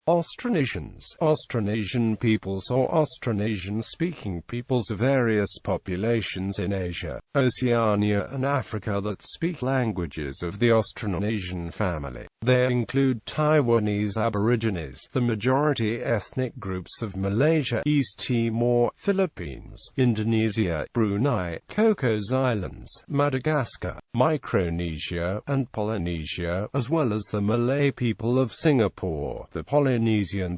Austronesians, Austronesian peoples or Austronesian-speaking peoples are various populations in Asia, Oceania and Africa that speak languages of the Austronesian family. They include Taiwanese aborigines, the majority ethnic groups of Malaysia, East Timor, Philippines, Indonesia, Brunei, Cocos Islands, Madagascar, Micronesia, and Polynesia, as well as the Malay people of Singapore, the Polynesian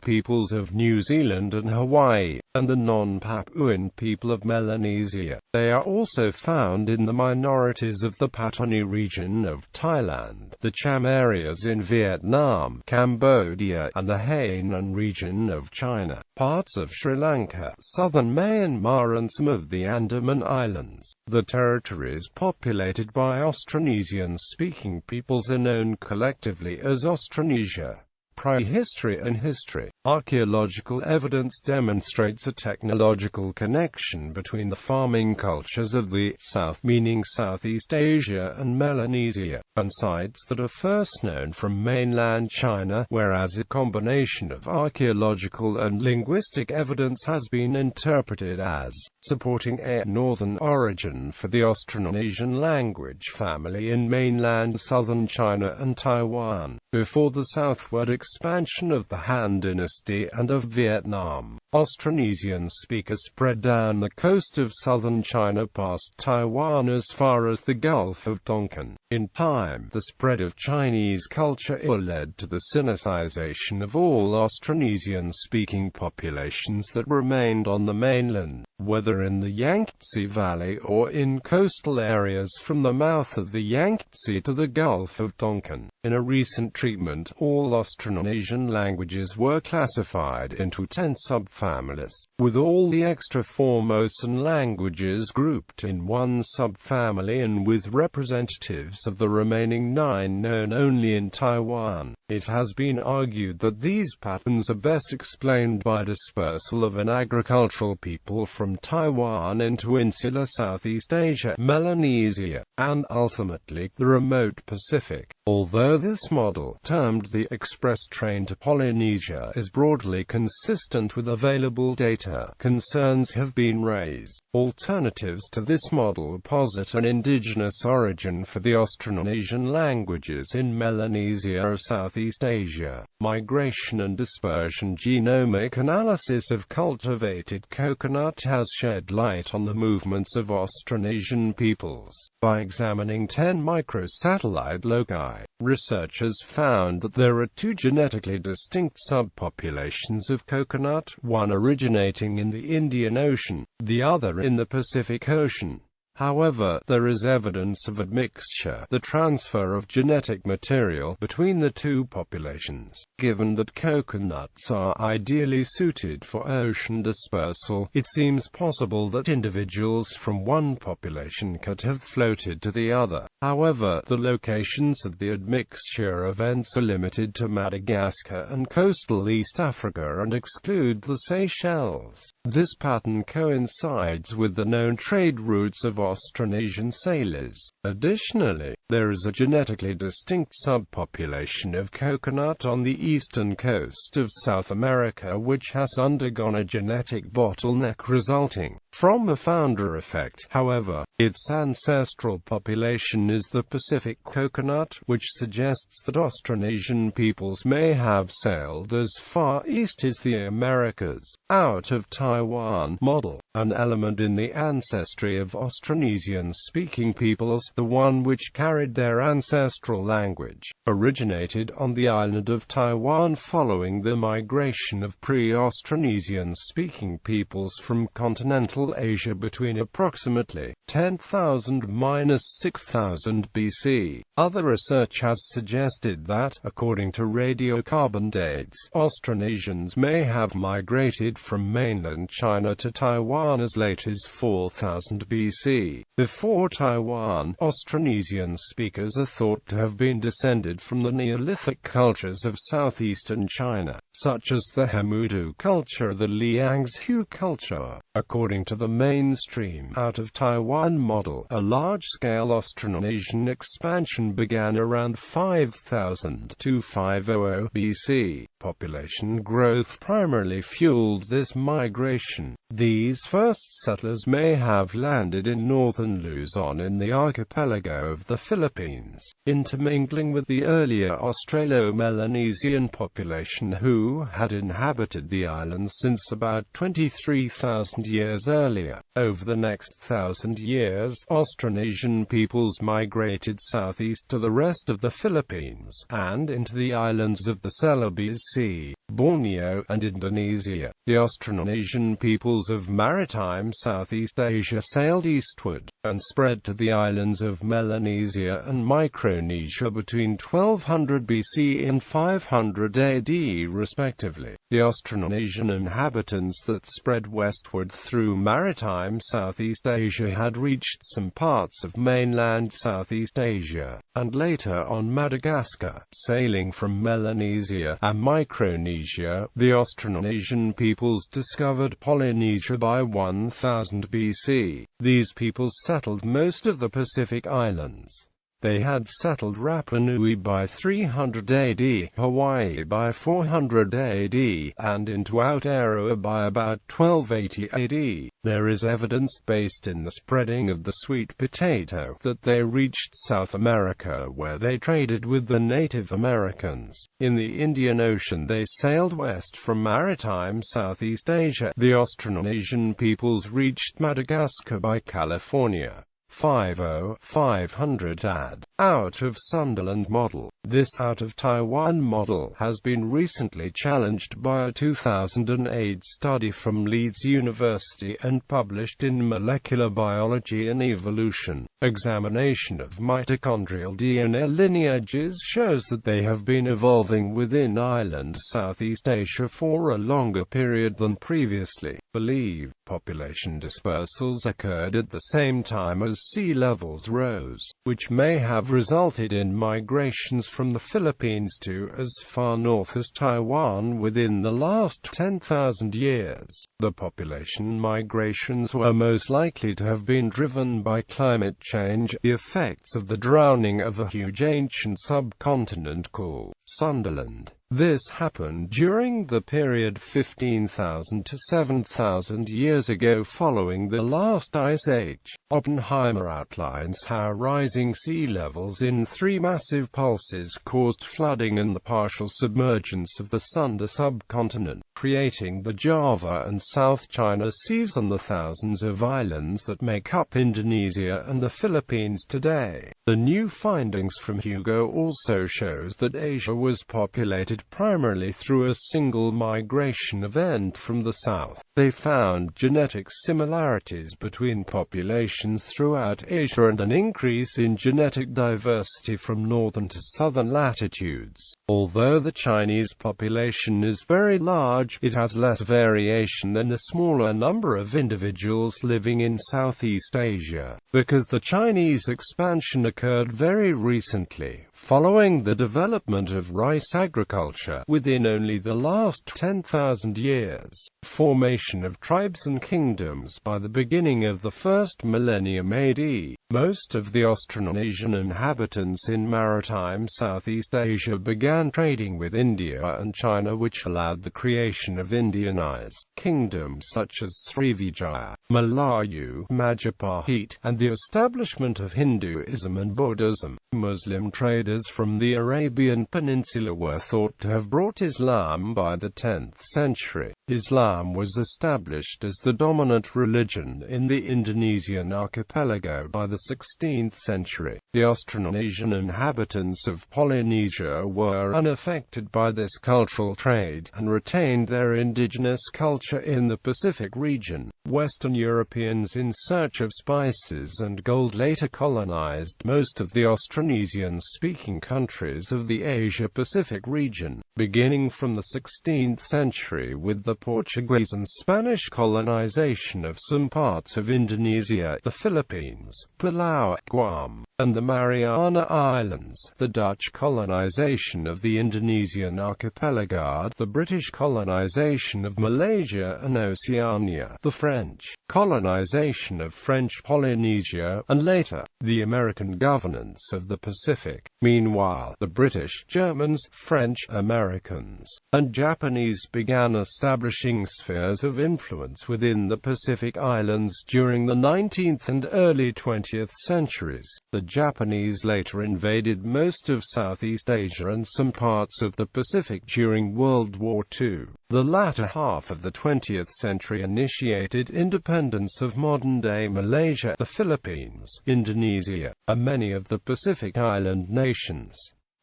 peoples of New Zealand and Hawaii, and the non-Papuan people of Melanesia. They are also found in the minorities of the Pattani region of Thailand, the Cham areas in Vietnam, Cambodia, and the Hainan region of China, parts of Sri Lanka, southern Myanmar and some of the Andaman Islands. The territories populated by Austronesian-speaking peoples are known collectively as Austronesia. Prehistory and history. Archaeological evidence demonstrates a technological connection between the farming cultures of the South, meaning Southeast Asia, and Melanesia, and sites that are first known from mainland China, whereas a combination of archaeological and linguistic evidence has been interpreted as supporting a northern origin for the Austronesian language family in mainland southern China and Taiwan, before the southward expansion of the Han Dynasty and of Vietnam. Austronesian speakers spread down the coast of southern China past Taiwan as far as the Gulf of Tonkin. In time, the spread of Chinese culture led to the Sinicization of all Austronesian-speaking populations that remained on the mainland, whether in the Yangtze Valley or in coastal areas from the mouth of the Yangtze to the Gulf of Tonkin. In a recent treatment, all Austronesian languages were classified into 10 subfamilies, with all the extra Formosan languages grouped in one subfamily and with representatives of the remaining 9 known only in Taiwan. It has been argued that these patterns are best explained by dispersal of an agricultural people from Taiwan into insular Southeast Asia, Melanesia, and ultimately, the remote Pacific. Although this model, termed the express train to Polynesia, is broadly consistent with available data, concerns have been raised. Alternatives to this model posit an indigenous origin for the Austronesian languages in Melanesia or Southeast Asia. Migration and dispersion. Genomic analysis of cultivated coconut has shed light on the movements of Austronesian peoples. By examining 10 microsatellite loci, researchers found that there are 2 genetically distinct subpopulations of coconut, one originating in the Indian Ocean, the other in the Pacific Ocean. However, there is evidence of admixture, the transfer of genetic material between the 2 populations. Given that coconuts are ideally suited for ocean dispersal, it seems possible that individuals from one population could have floated to the other. However, the locations of the admixture events are limited to Madagascar and coastal East Africa and exclude the Seychelles. This pattern coincides with the known trade routes of Austronesian sailors. Additionally, there is a genetically distinct subpopulation of coconut on the eastern coast of South America which has undergone a genetic bottleneck resulting from a founder effect. However, its ancestral population is the Pacific coconut, which suggests that Austronesian peoples may have sailed as far east as the Americas, out of Taiwan. Model. An element in the ancestry of Austronesian-speaking peoples, the one which carried their ancestral language, originated on the island of Taiwan following the migration of pre-Austronesian-speaking peoples from continental Asia between approximately 10,000–6,000 BC. Other research has suggested that, according to radiocarbon dates, Austronesians may have migrated from mainland China to Taiwan as late as 4000 BC. Before Taiwan, Austronesian speakers are thought to have been descended from the Neolithic cultures of southeastern China, such as the Hemudu culture, the Liangzhu culture. According to the mainstream out of Taiwan model, a large-scale Austronesian expansion began around 5000–500 BC. Population growth primarily fueled this migration. These first settlers may have landed in northern Luzon in the archipelago of the Philippines, intermingling with the earlier Australo-Melanesian population who had inhabited the islands since about 23,000 years earlier. Over the next 1,000 years, Austronesian peoples migrated southeast to the rest of the Philippines, and into the islands of the Celebes Sea, Borneo, and Indonesia. The Austronesian peoples of maritime Southeast Asia sailed eastward, and spread to the islands of Melanesia and Micronesia between 1200 BC and 500 AD respectively. The Austronesian inhabitants that spread westward through maritime Southeast Asia had reached some parts of mainland Southeast Asia, and later on Madagascar. Sailing from Melanesia and Micronesia, the Austronesian peoples discovered Polynesia by 1000 BC. These peoples settled most of the Pacific Islands. They had settled Rapa Nui by 300 AD, Hawaii by 400 AD, and into Aotearoa by about 1280 AD. There is evidence, based in the spreading of the sweet potato, that they reached South America where they traded with the Native Americans. In the Indian Ocean they sailed west from maritime Southeast Asia. The Austronesian peoples reached Madagascar by California. 500 AD. Out of Sunderland model. This out of Taiwan model has been recently challenged by a 2008 study from Leeds University and published in Molecular Biology and Evolution. Examination of mitochondrial DNA lineages shows that they have been evolving within island Southeast Asia for a longer period than previously believed. Population dispersals occurred at the same time as sea levels rose, which may have resulted in migrations from the Philippines to as far north as Taiwan within the last 10,000 years. The population migrations were most likely to have been driven by climate change, the effects of the drowning of a huge ancient subcontinent called Sunderland. This happened during the period 15,000 to 7,000 years ago following the last ice age. Oppenheimer outlines how rising sea levels in 3 massive pulses caused flooding and the partial submergence of the Sunda subcontinent, creating the Java and South China Seas and the thousands of islands that make up Indonesia and the Philippines today. The new findings from Hugo also shows that Asia was populated primarily through a single migration event from the south. They found genetic similarities between populations throughout Asia and an increase in genetic diversity from northern to southern latitudes. Although the Chinese population is very large, it has less variation than the smaller number of individuals living in Southeast Asia, because the Chinese expansion occurred very recently, following the development of rice agriculture, within only the last 10,000 years. Formation of tribes and kingdoms by the beginning of the first millennium AD. Most of the Austronesian inhabitants in maritime Southeast Asia began trading with India and China, which allowed the creation of Indianized kingdoms such as Srivijaya, Malayu, Majapahit, and the establishment of Hinduism and Buddhism. Muslim traders from the Arabian Peninsula were thought to have brought Islam by the 10th century. Islam was established as the dominant religion in the Indonesian archipelago by the 16th century. The Austronesian inhabitants of Polynesia were unaffected by this cultural trade, and retained their indigenous culture in the Pacific region. Western Europeans in search of spices and gold later colonized most of the Austronesian-speaking countries of the Asia-Pacific region. beginning from the 16th century with the Portuguese and Spanish colonization of some parts of Indonesia, the Philippines, Palau, Guam, and the Mariana Islands, the Dutch colonization of the Indonesian archipelago, the British colonization of Malaysia and Oceania, the French colonization of French Polynesia, and later, the American governance of the Pacific. Meanwhile, the British, Germans, French, Americans, and Japanese began establishing spheres of influence within the Pacific Islands during the 19th and early 20th centuries. The Japanese later invaded most of Southeast Asia and some parts of the Pacific during World War II. The latter half of the 20th century initiated independence of modern-day Malaysia, the Philippines, Indonesia, and many of the Pacific Island nations.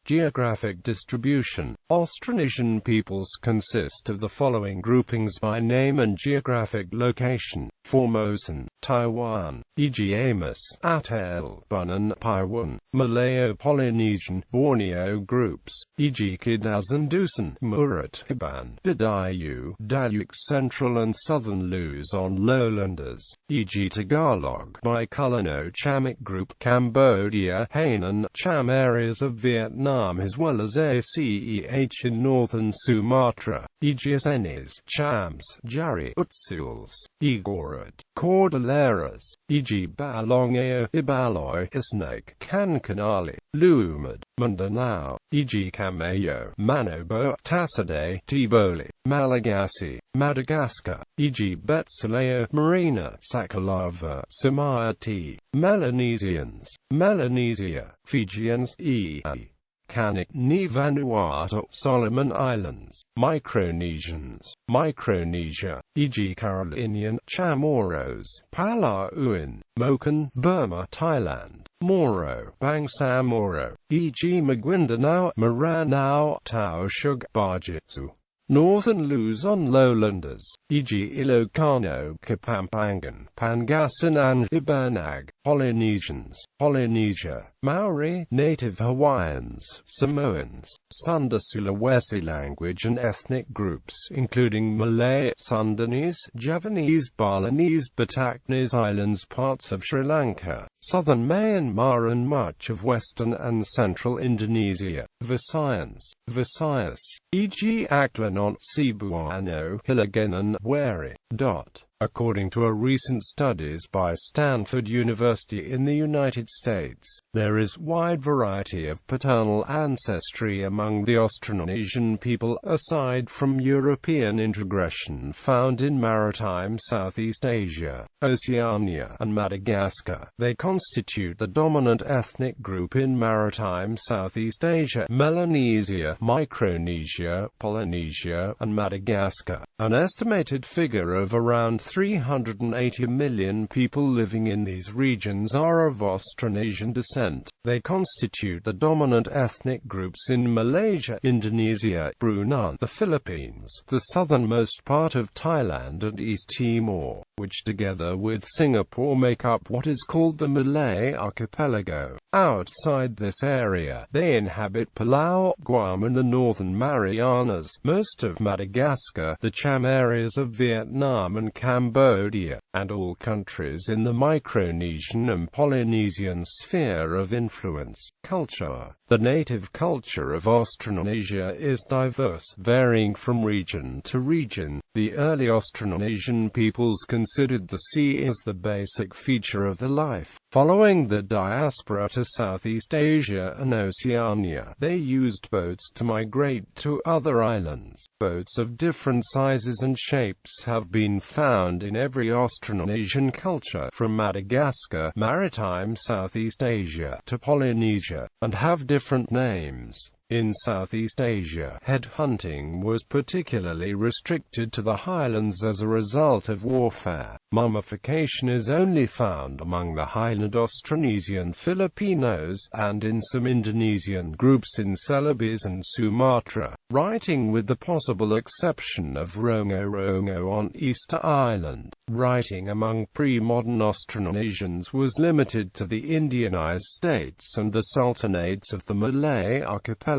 Geographic distribution. Austronesian peoples consist of the following groupings by name and geographic location: Formosan, Taiwan, e.g. Amos, Atayal, Bunan, Paiwan; Malayo-Polynesian, Borneo groups, e.g. Kadazan Dusun, Murat, Iban, Bidayu, Dalyuk; Central and Southern Luzon lowlanders, e.g. Tagalog, Bicolano Chamic group, Cambodia, Hainan, Cham areas of Vietnam as well as ACEH in northern Sumatra, e.g. Acehnese, Chams, Jari, Utsuls, Igorot, Cordilleras, e.g. Balongao, Ibaloy, Isnake, Kankanali, Lumad, Mindanao, e.g. Camayo, Manobo, Tasiday, Tiboli, Malagasy, Madagascar, e.g. Betsaleo, Marina, Sakalava, Samoa, Melanesians, Melanesia, Fijians, e.a. Kanik, Ni Vanuatu, Solomon Islands, Micronesians, Micronesia, e.g. Carolinian, Chamorros, Palauan, Moken, Burma, Thailand, Moro, Bangsamoro, e.g. Maguindanao, Maranao, Taoshug, Bajitsu. Northern Luzon lowlanders, e.g. Ilocano, Kapampangan, Pangasin and Ibanag; Polynesians, Polynesia, Maori, native Hawaiians, Samoans, Sunda Sulawesi language and ethnic groups including Malay, Sundanese, Javanese, Balinese, Bataknese Islands, parts of Sri Lanka, southern Myanmar and much of western and central Indonesia; Visayans, Visayas, e.g. Aklanont, Cebuano, Hiligaynon, Wari. According to a recent studies by Stanford University in the United States, there is wide variety of paternal ancestry among the Austronesian people, aside from European integration found in maritime Southeast Asia, Oceania, and Madagascar. They constitute the dominant ethnic group in maritime Southeast Asia, Melanesia, Micronesia, Polynesia, and Madagascar. An estimated figure of around 380 million people living in these regions are of Austronesian descent. They constitute the dominant ethnic groups in Malaysia, Indonesia, Brunei, the Philippines, the southernmost part of Thailand and East Timor, which together with Singapore make up what is called the Malay archipelago. Outside this area, they inhabit Palau, Guam and the Northern Marianas, most of Madagascar, the Cham areas of Vietnam and Cambodia, and all countries in the Micronesian and Polynesian sphere of influence. Culture. The native culture of Austronesia is diverse, varying from region to region. The early Austronesian peoples considered the sea as the basic feature of their life. Following the diaspora to Southeast Asia and Oceania, they used boats to migrate to other islands. Boats of different sizes and shapes have been found in every Austronesian culture, from Madagascar, maritime Southeast Asia, to Polynesia, and have different names. In Southeast Asia, headhunting was particularly restricted to the highlands as a result of warfare. Mummification is only found among the Highland Austronesian Filipinos, and in some Indonesian groups in Celebes and Sumatra, writing with the possible exception of Rongo-Rongo on Easter Island. Writing among pre-modern Austronesians was limited to the Indianized states and the sultanates of the Malay archipelago.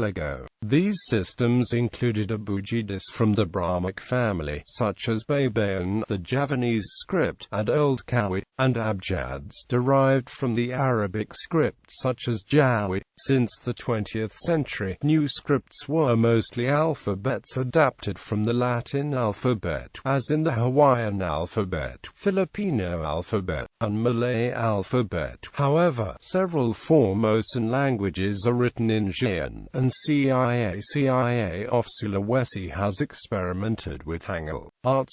These systems included aborigines from the Brahmic family, such as Babayan, the Javanese script, and Old Kawi, and Abjads derived from the Arabic script such as Jawi. Since the 20th century, new scripts were mostly alphabets adapted from the Latin alphabet, as in the Hawaiian alphabet, Filipino alphabet, and Malay alphabet. However, several Formosan languages are written in Hainan, and CIA of Sulawesi has experimented with Hangul.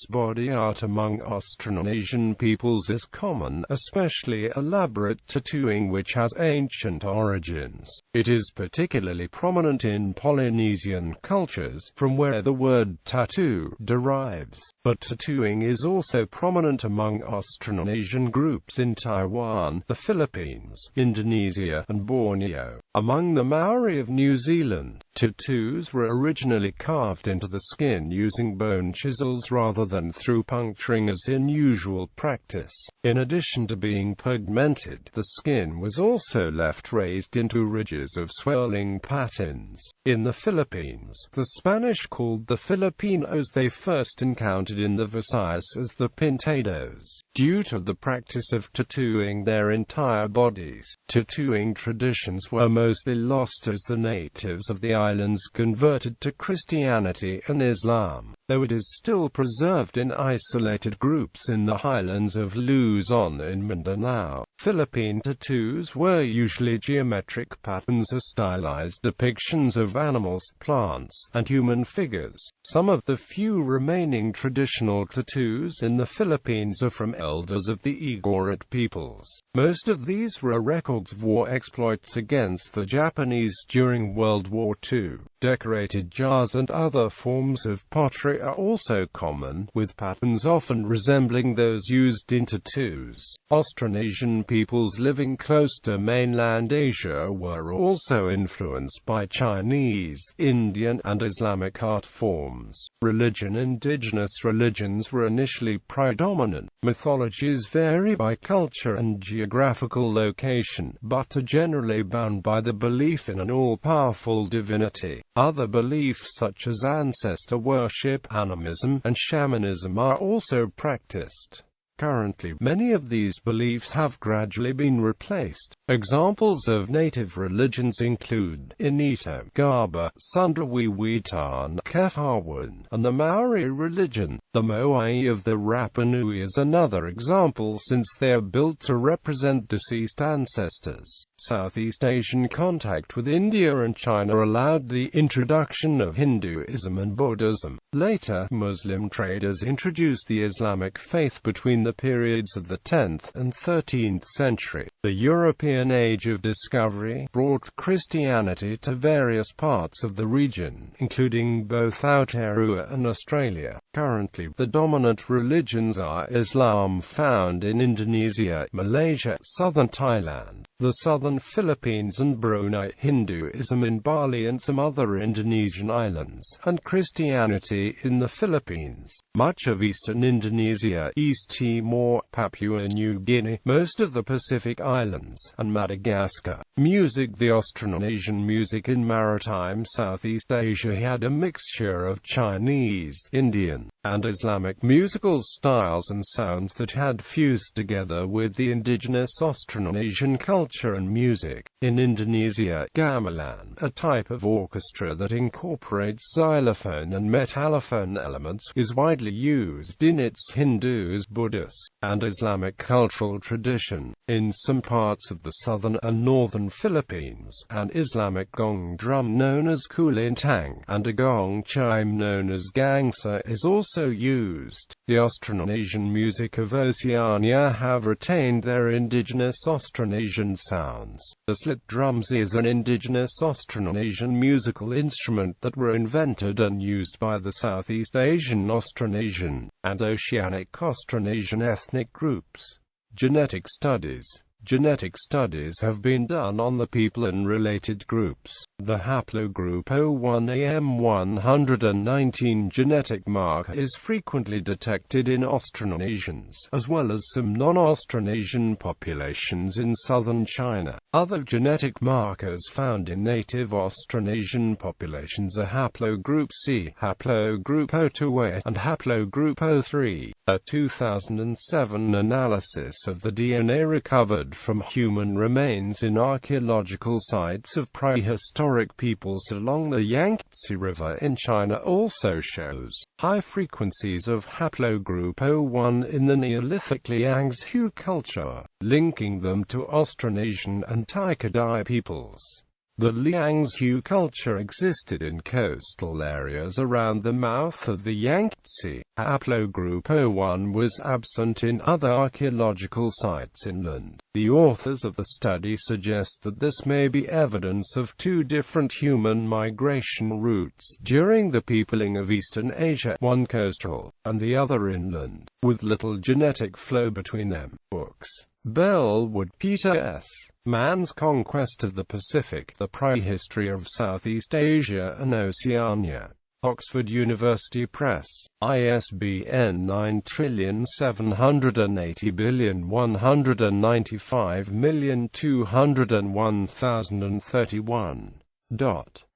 Body art among Austronesian peoples is common, especially elaborate tattooing which has ancient origins. It is particularly prominent in Polynesian cultures, from where the word tattoo derives. But tattooing is also prominent among Austronesian groups in Taiwan, the Philippines, Indonesia, and Borneo. Among the Maori of New Zealand, tattoos were originally carved into the skin using bone chisels rather than through puncturing as in usual practice. In addition to being pigmented, the skin was also left raised into ridges of swirling patterns. In the Philippines, the Spanish called the Filipinos they first encountered in the Visayas as the Pintados. Due to the practice of tattooing their entire bodies, tattooing traditions were mostly lost as the natives of the islands converted to Christianity and Islam, though it is still preserved in isolated groups in the highlands of Luzon in Mindanao. Philippine tattoos were usually geometric patterns or stylized depictions of animals, plants, and human figures. Some of the few remaining traditional tattoos in the Philippines are from elders of the Igorot peoples. Most of these were records of war exploits against the Japanese during World War II. Decorated jars and other forms of pottery are also common, with patterns often resembling those used in tattoos. Austronesian peoples living close to mainland Asia were also influenced by Chinese, Indian, and Islamic art forms. Religion. Indigenous religions were initially predominant. Mythologies vary by culture and geographical location, but are generally bound by the belief in an all-powerful divinity. Other beliefs such as ancestor worship, animism, and shamanism are also practiced. Currently, many of these beliefs have gradually been replaced. Examples of native religions include Inito, Gaba, Sundawi-Witan, Kefawan, and the Maori religion. The Moai of the Rapa Nui is another example since they are built to represent deceased ancestors. Southeast Asian contact with India and China allowed the introduction of Hinduism and Buddhism. Later, Muslim traders introduced the Islamic faith between the periods of the 10th and 13th century. The European Age of Discovery brought Christianity to various parts of the region, including both Aotearoa and Australia. Currently, the dominant religions are Islam found in Indonesia, Malaysia, southern Thailand, the southern Philippines and Brunei, Hinduism in Bali and some other Indonesian islands, and Christianity in the Philippines. Much of eastern Indonesia, East Timor, Papua New Guinea, most of the Pacific Islands, and Madagascar. Music. The Austronesian music in maritime Southeast Asia had a mixture of Chinese, Indian, and Islamic musical styles and sounds that had fused together with the indigenous Austronesian culture and music. In Indonesia, gamelan, a type of orchestra that incorporates xylophone and metallophone elements, is widely used in its Hindus, Buddhist, and Islamic cultural tradition. In some parts of the southern and northern Philippines, an Islamic gong drum known as kulintang, and a gong chime known as gangsa is also used. The Austronesian music of Oceania have retained their indigenous Austronesian sounds. The slit drums is an indigenous Austronesian musical instrument that were invented and used by the Southeast Asian Austronesian and Oceanic Austronesian ethnic groups. Genetic studies. Genetic studies have been done on the people and related groups. The haplogroup 01AM119 genetic marker is frequently detected in Austronesians, as well as some non-Austronesian populations in southern China. Other genetic markers found in native Austronesian populations are haplogroup C, haplogroup O2A, and haplogroup O3. A 2007 analysis of the DNA recovered from human remains in archaeological sites of prehistoric peoples along the Yangtze River in China also shows high frequencies of haplogroup O1 in the Neolithic Liangzhu culture, linking them to Austronesian and Taiwanese peoples. The Liangzhu culture existed in coastal areas around the mouth of the Yangtze. Haplogroup O1 was absent in other archaeological sites inland. The authors of the study suggest that this may be evidence of two different human migration routes during the peopling of Eastern Asia, one coastal, and the other inland, with little genetic flow between them. Books. Bellwood, Peter S. Man's Conquest of the Pacific, The Prehistory of Southeast Asia and Oceania. Oxford University Press. ISBN 9780195201031.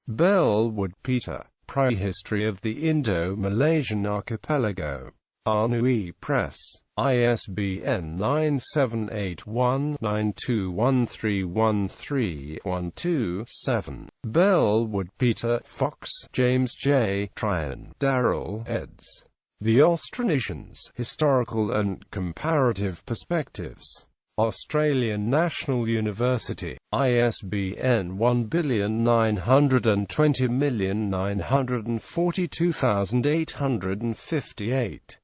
Bellwood, Peter. Prehistory of the Indo-Malaysian Archipelago. Anhui Press. ISBN 9781921313127. Bellwood, Peter. Fox, James J. Tryon, Darrell, eds. The Austronesians, Historical and Comparative Perspectives. Australian National University. ISBN 19942,858.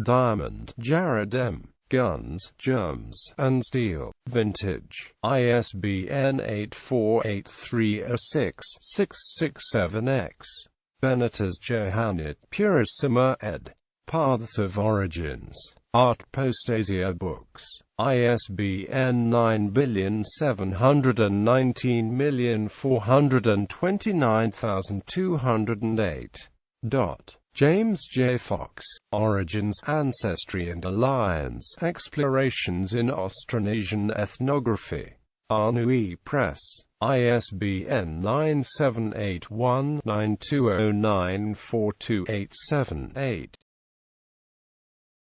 Diamond, Jared M. Guns, Germs, and Steel. Vintage. ISBN 8483066667X. Benitez, Johannet, Purissima, ed. Paths of Origins. Art Postasia Books. ISBN 9781429,208. James J. Fox. Origins, Ancestry and Alliance. Explorations in Austronesian Ethnography. Anhui Press. ISBN 9781920942878.